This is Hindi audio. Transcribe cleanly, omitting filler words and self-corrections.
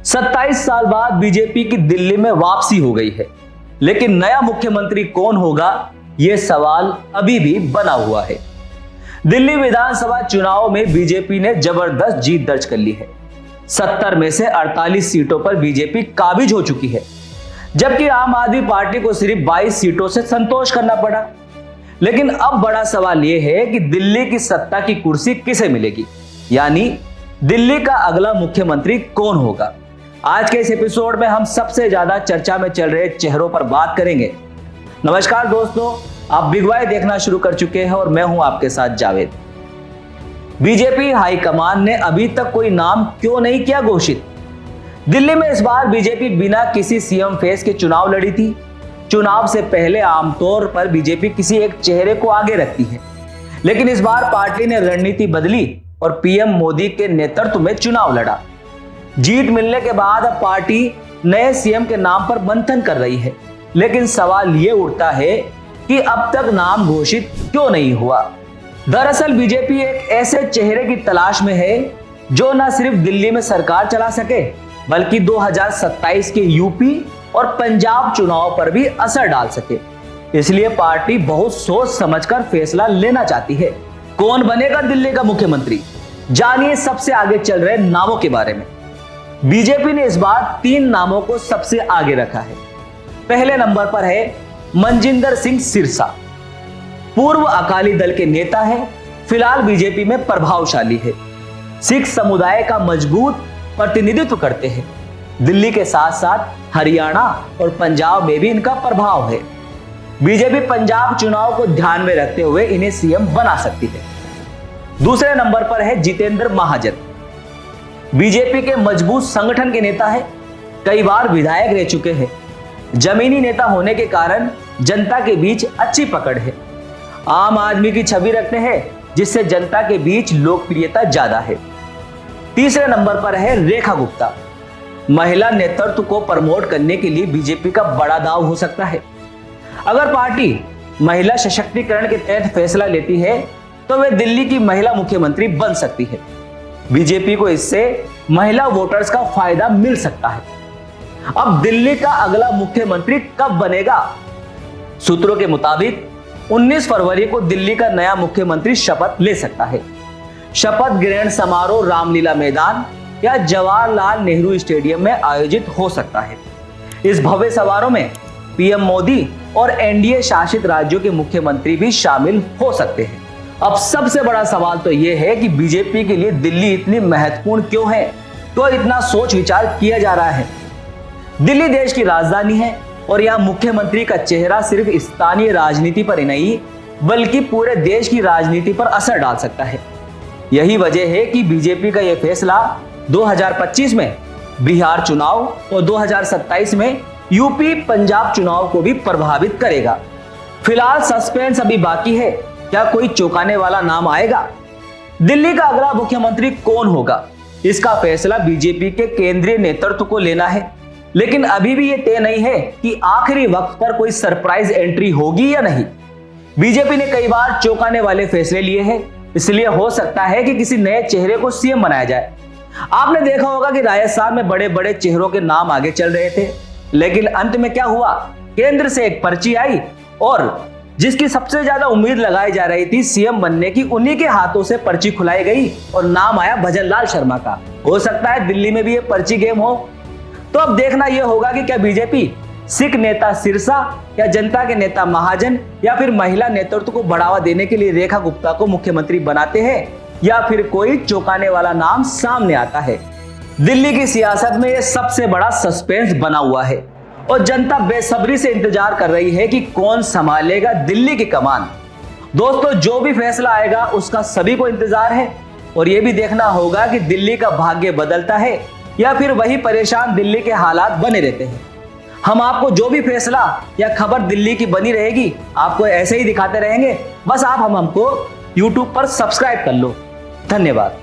27 साल बाद बीजेपी की दिल्ली में वापसी हो गई है, लेकिन नया मुख्यमंत्री कौन होगा, यह सवाल अभी भी बना हुआ है। दिल्ली विधानसभा चुनाव में बीजेपी ने जबरदस्त जीत दर्ज कर ली है। 70 में से 48 सीटों पर बीजेपी काबिज हो चुकी है, जबकि आम आदमी पार्टी को सिर्फ 22 सीटों से संतोष करना पड़ा। लेकिन अब बड़ा सवाल यह है कि दिल्ली की सत्ता की कुर्सी किसे मिलेगी, यानी दिल्ली का अगला मुख्यमंत्री कौन होगा। आज के इस एपिसोड में हम सबसे ज्यादा चर्चा में चल रहे चेहरों पर बात करेंगे। नमस्कार दोस्तों, आप बिग वाई देखना शुरू कर चुके हैं और मैं हूं आपके साथ जावेद। बीजेपी हाईकमान ने अभी तक कोई नाम क्यों नहीं किया घोषित। दिल्ली में इस बार बीजेपी बिना किसी सीएम फेस के चुनाव लड़ी थी। चुनाव से पहले आमतौर पर बीजेपी किसी एक चेहरे को आगे रखती है, लेकिन इस बार पार्टी ने रणनीति बदली और पीएम मोदी के नेतृत्व में चुनाव लड़ा। जीत मिलने के बाद अब पार्टी नए सीएम के नाम पर मंथन कर रही है, लेकिन सवाल यह उठता है कि अब तक नाम घोषित क्यों नहीं हुआ। दरअसल बीजेपी एक ऐसे चेहरे की तलाश में है जो न सिर्फ दिल्ली में सरकार चला सके, बल्कि 2027 के यूपी और पंजाब चुनाव पर भी असर डाल सके। इसलिए पार्टी बहुत सोच समझकर फैसला लेना चाहती है। कौन बनेगा दिल्ली का मुख्यमंत्री, जानिए सबसे आगे चल रहे नामों के बारे में। बीजेपी ने इस बार 3 नामों को सबसे आगे रखा है। पहले नंबर पर है मनजिंदर सिंह सिरसा। पूर्व अकाली दल के नेता है, फिलहाल बीजेपी में प्रभावशाली है, सिख समुदाय का मजबूत प्रतिनिधित्व करते हैं। दिल्ली के साथ साथ हरियाणा और पंजाब में भी इनका प्रभाव है। बीजेपी पंजाब चुनाव को ध्यान में रखते हुए इन्हें सीएम बना सकती है। दूसरे नंबर पर है जितेंद्र महाजन। बीजेपी के मजबूत संगठन के नेता है, कई बार विधायक रह चुके हैं। जमीनी नेता होने के कारण जनता के बीच अच्छी पकड़ है। आम आदमी की छवि रखते हैं, जिससे जनता के बीच लोकप्रियता ज्यादा है। तीसरे नंबर पर है रेखा गुप्ता। महिला नेतृत्व को प्रमोट करने के लिए बीजेपी का बड़ा दांव हो सकता है। अगर पार्टी महिला सशक्तिकरण के तहत फैसला लेती है तो वे दिल्ली की महिला मुख्यमंत्री बन सकती है। बीजेपी को इससे महिला वोटर्स का फायदा मिल सकता है। अब दिल्ली का अगला मुख्यमंत्री कब बनेगा? सूत्रों के मुताबिक 19 फरवरी को दिल्ली का नया मुख्यमंत्री शपथ ले सकता है। शपथ ग्रहण समारोह रामलीला मैदान या जवाहरलाल नेहरू स्टेडियम में आयोजित हो सकता है। इस भव्य समारोह में पीएम मोदी और एनडीए शासित राज्यों के मुख्यमंत्री भी शामिल हो सकते हैं। अब सबसे बड़ा सवाल तो यह है कि बीजेपी के लिए दिल्ली इतनी महत्वपूर्ण क्यों है, तो इतना सोच विचार किया जा रहा है। दिल्ली देश की राजधानी है और यहाँ मुख्यमंत्री का चेहरा सिर्फ स्थानीय राजनीति पर ही नहीं, बल्कि पूरे देश की राजनीति पर असर डाल सकता है। यही वजह है कि बीजेपी का यह फैसला 2025 में बिहार चुनाव और 2027 में यूपी पंजाब चुनाव को भी प्रभावित करेगा। फिलहाल सस्पेंस अभी बाकी है, क्या कोई चौंकाने वाला नाम आएगा? दिल्ली का अगला मुख्यमंत्री कौन होगा, इसका फैसला बीजेपी के केंद्रीय नेतृत्व को लेना है, लेकिन अभी भी यह तय नहीं है कि आखिरी वक्त पर कोई सरप्राइज एंट्री होगी या नहीं। बीजेपी ने कई बार चौंकाने वाले फैसले लिए हैं, इसलिए हो सकता है कि किसी नए चेहरे को सीएम बनाया जाए। आपने देखा होगा कि राजस्थान में बड़े बड़े चेहरों के नाम आगे चल रहे थे, लेकिन अंत में क्या हुआ? केंद्र से एक पर्ची आई और जिसकी सबसे ज्यादा उम्मीद लगाई जा रही थी सीएम बनने की, उन्हीं के हाथों से पर्ची खुलाई गई और नाम आया भजन लाल शर्मा का। हो सकता है दिल्ली में भी ये पर्ची गेम हो। तो अब देखना यह होगा कि क्या बीजेपी सिख नेता सिरसा या जनता के नेता महाजन या फिर महिला नेतृत्व को बढ़ावा देने के लिए रेखा गुप्ता को मुख्यमंत्री बनाते हैं, या फिर कोई चौंकाने वाला नाम सामने आता है। दिल्ली की सियासत में यह सबसे बड़ा सस्पेंस बना हुआ है और जनता बेसब्री से इंतजार कर रही है कि कौन संभालेगा दिल्ली की कमान। दोस्तों, जो भी फैसला आएगा उसका सभी को इंतजार है और यह भी देखना होगा कि दिल्ली का भाग्य बदलता है या फिर वही परेशान दिल्ली के हालात बने रहते हैं। हम आपको जो भी फैसला या खबर दिल्ली की बनी रहेगी, आपको ऐसे ही दिखाते रहेंगे। बस आप हमको YouTube पर सब्सक्राइब कर लो। धन्यवाद।